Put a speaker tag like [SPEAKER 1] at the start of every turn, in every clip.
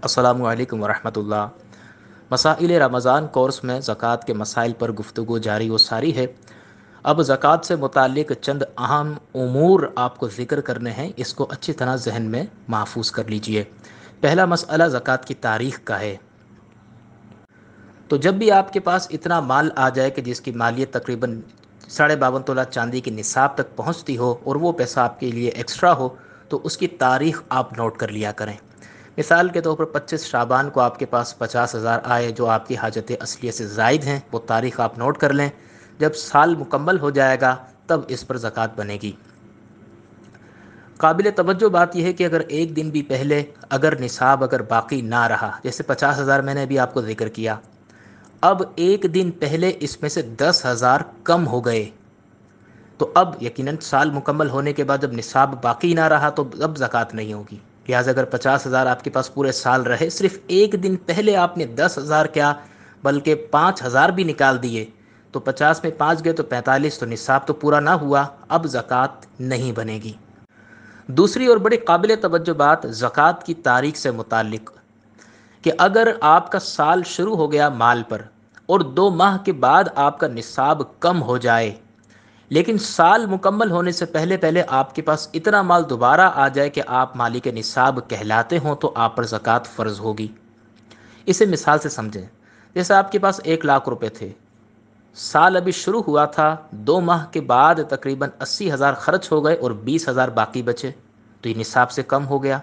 [SPEAKER 1] السلام علیکم ورحمۃ اللہ۔ مسائل رمضان کورس میں زکوٰۃ کے مسائل پر گفتگو جاری و ساری ہے۔ اب زکوٰۃ سے متعلق چند اہم امور آپ کو ذکر کرنے ہیں، اس کو اچھی طرح ذہن میں محفوظ کر لیجئے۔ پہلا مسئلہ زکوٰۃ کی تاریخ کا ہے۔ تو جب بھی آپ کے پاس اتنا مال آ جائے کہ جس کی مالیت تقریباً 52.5 تولہ چاندی کے نصاب تک پہنچتی ہو اور وہ پیسہ آپ کے لیے ایکسٹرا ہو، تو اس کی تاریخ آپ نوٹ کر لیا کریں۔ مثال کے طور پر 25 شعبان کو آپ کے پاس 50,000 آئے جو آپ کی حاجت اصلیہ سے زائد ہیں، وہ تاریخ آپ نوٹ کر لیں۔ جب سال مکمل ہو جائے گا تب اس پر زکوٰۃ بنے گی۔ قابل توجہ بات یہ ہے کہ اگر ایک دن بھی پہلے اگر نصاب باقی نہ رہا، جیسے 50,000 میں نے بھی آپ کو ذکر کیا، اب ایک دن پہلے اس میں سے 10,000 کم ہو گئے، تو اب یقیناً سال مکمل ہونے کے بعد جب نصاب باقی نہ رہا تو اب زکوٰۃ نہیں ہوگی۔ لہٰذا اگر 50,000 آپ کے پاس پورے سال رہے، صرف ایک دن پہلے آپ نے 10,000 کیا بلکہ 5,000 بھی نکال دیے، تو 50 میں 5 گئے تو 45، تو نصاب تو پورا نہ ہوا، اب زکوٰۃ نہیں بنے گی۔ دوسری اور بڑی قابل توجہ بات زکوٰۃ کی تاریخ سے متعلق، کہ اگر آپ کا سال شروع ہو گیا مال پر اور 2 ماہ کے بعد آپ کا نصاب کم ہو جائے، لیکن سال مکمل ہونے سے پہلے پہلے آپ کے پاس اتنا مال دوبارہ آ جائے کہ آپ مالک نصاب کہلاتے ہوں، تو آپ پر زکوٰۃ فرض ہوگی۔ اسے مثال سے سمجھیں۔ جیسے آپ کے پاس 1,00,000 روپے تھے، سال ابھی شروع ہوا تھا، 2 ماہ کے بعد تقریباً 80,000 خرچ ہو گئے اور 20,000 باقی بچے، تو یہ نصاب سے کم ہو گیا۔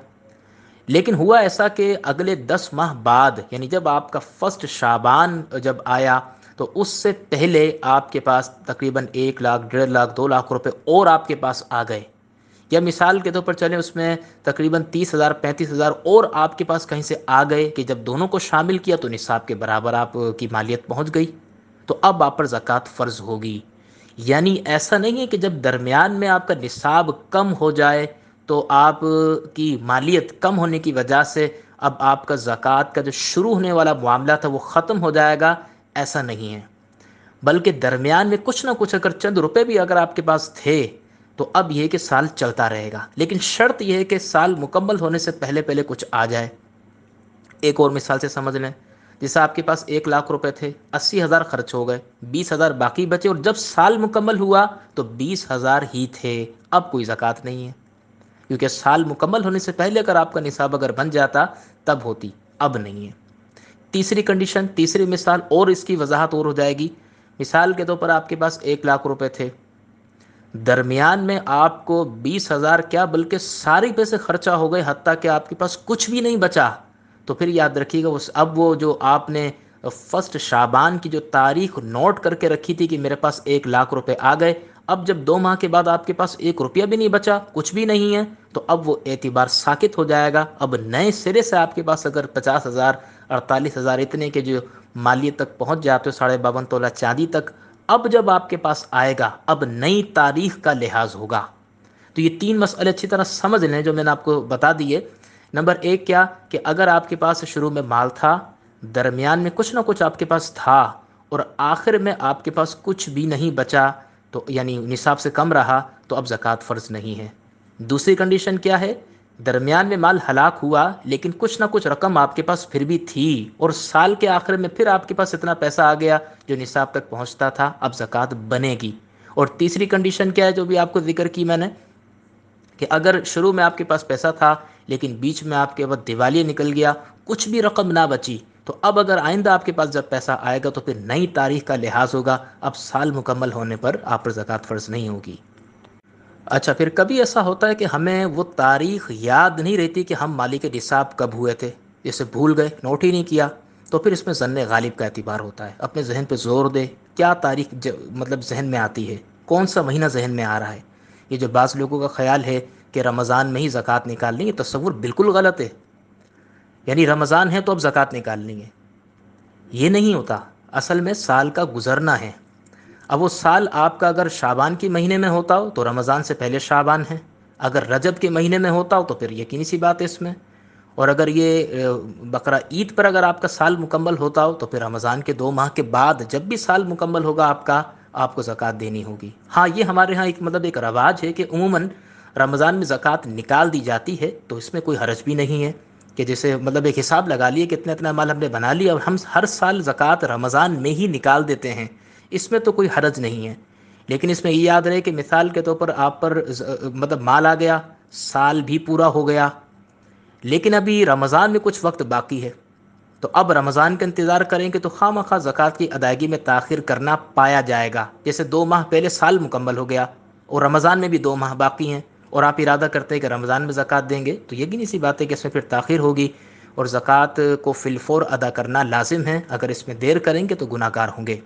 [SPEAKER 1] لیکن ہوا ایسا کہ اگلے 10 ماہ بعد، یعنی جب آپ کا فرسٹ شعبان جب آیا، تو اس سے پہلے آپ کے پاس تقریباً 1,00,000، 1,50,000، 2,00,000 روپے اور آپ کے پاس آ گئے، یا مثال کے طور پر چلیں اس میں تقریباً 30,000، 35,000 اور آپ کے پاس کہیں سے آ گئے کہ جب دونوں کو شامل کیا تو نصاب کے برابر آپ کی مالیت پہنچ گئی، تو اب آپ پر زکوٰۃ فرض ہوگی۔ یعنی ایسا نہیں ہے کہ جب درمیان میں آپ کا نصاب کم ہو جائے تو آپ کی مالیت کم ہونے کی وجہ سے اب آپ کا زکوٰۃ کا جو شروع ہونے والا معاملہ تھا وہ ختم ہو جائے گا، ایسا نہیں ہے۔ بلکہ درمیان میں کچھ نہ کچھ اگر چند روپے بھی اگر آپ کے پاس تھے تو اب یہ کہ سال چلتا رہے گا، لیکن شرط یہ ہے کہ سال مکمل ہونے سے پہلے پہلے کچھ آ جائے۔ ایک اور مثال سے سمجھ لیں۔ جیسے آپ کے پاس 1,00,000 روپے تھے، 80,000 خرچ ہو گئے، 20,000 باقی بچے، اور جب سال مکمل ہوا تو 20,000 ہی تھے، اب کوئی زکوٰۃ نہیں ہے، کیونکہ سال مکمل ہونے سے پہلے اگر آپ کا نصاب اگر بن جاتا تب ہوتی، اب نہیں ہے۔ تیسری کنڈیشن، تیسری مثال اور اس کی وضاحت اور ہو جائے گی۔ مثال کے طور پر آپ کے پاس 1,00,000 روپے تھے، درمیان میں آپ کو 20,000 کیا بلکہ ساری پیسے خرچہ ہو گئے، حتیٰ کہ آپ کے پاس کچھ بھی نہیں بچا، تو پھر یاد رکھیے گا اب وہ جو آپ نے فرسٹ شعبان کی جو تاریخ نوٹ کر کے رکھی تھی کہ میرے پاس 1,00,000 روپے آ گئے، اب جب 2 ماہ کے بعد آپ کے پاس 1 روپیہ بھی نہیں بچا، کچھ بھی نہیں ہے، تو اب وہ اعتبار ساقط ہو جائے گا۔ اب نئے سرے سے آپ کے پاس اگر 50,000، 48,000 اتنے کے جو مالیت تک پہنچ جاتے ہو، 52.5 تولہ چاندی تک، اب جب آپ کے پاس آئے گا اب نئی تاریخ کا لحاظ ہوگا۔ تو یہ 3 مسئلے اچھی طرح سمجھ لیں جو میں نے آپ کو بتا دیے۔ نمبر 1 کیا کہ اگر آپ کے پاس شروع میں مال تھا، درمیان میں کچھ نہ کچھ آپ کے پاس تھا، اور آخر میں آپ کے پاس کچھ بھی نہیں بچا، تو یعنی نصاب سے کم رہا، تو اب زکوٰۃ فرض نہیں ہے۔ دوسری کنڈیشن کیا ہے؟ درمیان میں مال ہلاک ہوا لیکن کچھ نہ کچھ رقم آپ کے پاس پھر بھی تھی، اور سال کے آخر میں پھر آپ کے پاس اتنا پیسہ آ گیا جو نصاب تک پہنچتا تھا، اب زکوٰۃ بنے گی۔ اور تیسری کنڈیشن کیا ہے جو بھی آپ کو ذکر کی میں نے، کہ اگر شروع میں آپ کے پاس پیسہ تھا لیکن بیچ میں آپ کے وقت دیوالیہ نکل گیا، کچھ بھی رقم نہ بچی، تو اب اگر آئندہ آپ کے پاس جب پیسہ آئے گا تو پھر نئی تاریخ کا لحاظ ہوگا، اب سال مکمل ہونے پر آپ پر زکوٰۃ فرض نہیں ہوگی۔ اچھا، پھر کبھی ایسا ہوتا ہے کہ ہمیں وہ تاریخ یاد نہیں رہتی کہ ہم مالک نصاب کب ہوئے تھے، جیسے بھول گئے، نوٹ ہی نہیں کیا، تو پھر اس میں ظن غالب کا اعتبار ہوتا ہے۔ اپنے ذہن پہ زور دے، کیا تاریخ مطلب ذہن میں آتی ہے، کون سا مہینہ ذہن میں آ رہا ہے۔ یہ جو بعض لوگوں کا خیال ہے کہ رمضان میں ہی زکوٰۃ نکالنی ہے، یہ تصور بالکل غلط ہے۔ یعنی رمضان ہے تو اب زکوٰۃ نکالنی ہے، یہ نہیں ہوتا۔ اصل میں سال کا گزرنا ہے۔ اب وہ سال آپ کا اگر شعبان کے مہینے میں ہوتا ہو تو رمضان سے پہلے شعبان ہے، اگر رجب کے مہینے میں ہوتا ہو تو پھر یقینی سی بات ہے اس میں، اور اگر یہ بقرہ عید پر اگر آپ کا سال مکمل ہوتا ہو تو پھر رمضان کے 2 ماہ کے بعد جب بھی سال مکمل ہوگا آپ کا، آپ کو زکوٰۃ دینی ہوگی۔ ہاں، یہ ہمارے ہاں ایک رواج ہے کہ عموماً رمضان میں زکوٰۃ نکال دی جاتی ہے، تو اس میں کوئی حرج بھی نہیں ہے، کہ جیسے مطلب ایک حساب لگا لیے کہ اتنا اتنا مال ہم نے بنا لیا اور ہم ہر سال زکوٰۃ رمضان میں ہی نکال دیتے ہیں، اس میں تو کوئی حرج نہیں ہے۔ لیکن اس میں یہ یاد رہے کہ مثال کے طور پر آپ پر مطلب مال آ گیا، سال بھی پورا ہو گیا، لیکن ابھی رمضان میں کچھ وقت باقی ہے، تو اب رمضان کا انتظار کریں کہ تو خواہ مخواہ زکوٰۃ کی ادائیگی میں تاخیر کرنا پایا جائے گا۔ جیسے 2 ماہ پہلے سال مکمل ہو گیا اور رمضان میں بھی 2 ماہ باقی ہیں، اور آپ ارادہ کرتے ہیں کہ رمضان میں زکوٰۃ دیں گے، تو یقینی سی بات ہے کہ اس میں پھر تاخیر ہوگی، اور زکوٰۃ کو فی الفور ادا کرنا لازم ہے۔ اگر اس میں دیر کریں گے تو گناہ گار ہوں گے۔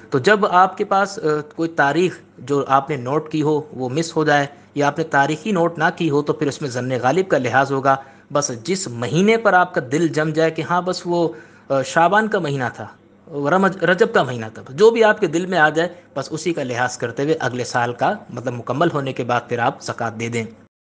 [SPEAKER 1] تو جب آپ کے پاس کوئی تاریخ جو آپ نے نوٹ کی ہو وہ مس ہو جائے، یا آپ نے تاریخی نوٹ نہ کی ہو، تو پھر اس میں ظن غالب کا لحاظ ہوگا۔ بس جس مہینے پر آپ کا دل جم جائے کہ ہاں بس وہ شعبان کا مہینہ تھا، رجب کا مہینہ تھا، جو بھی آپ کے دل میں آ جائے بس اسی کا لحاظ کرتے ہوئے اگلے سال کا مطلب مکمل ہونے کے بعد پھر آپ زکوٰۃ دے دیں۔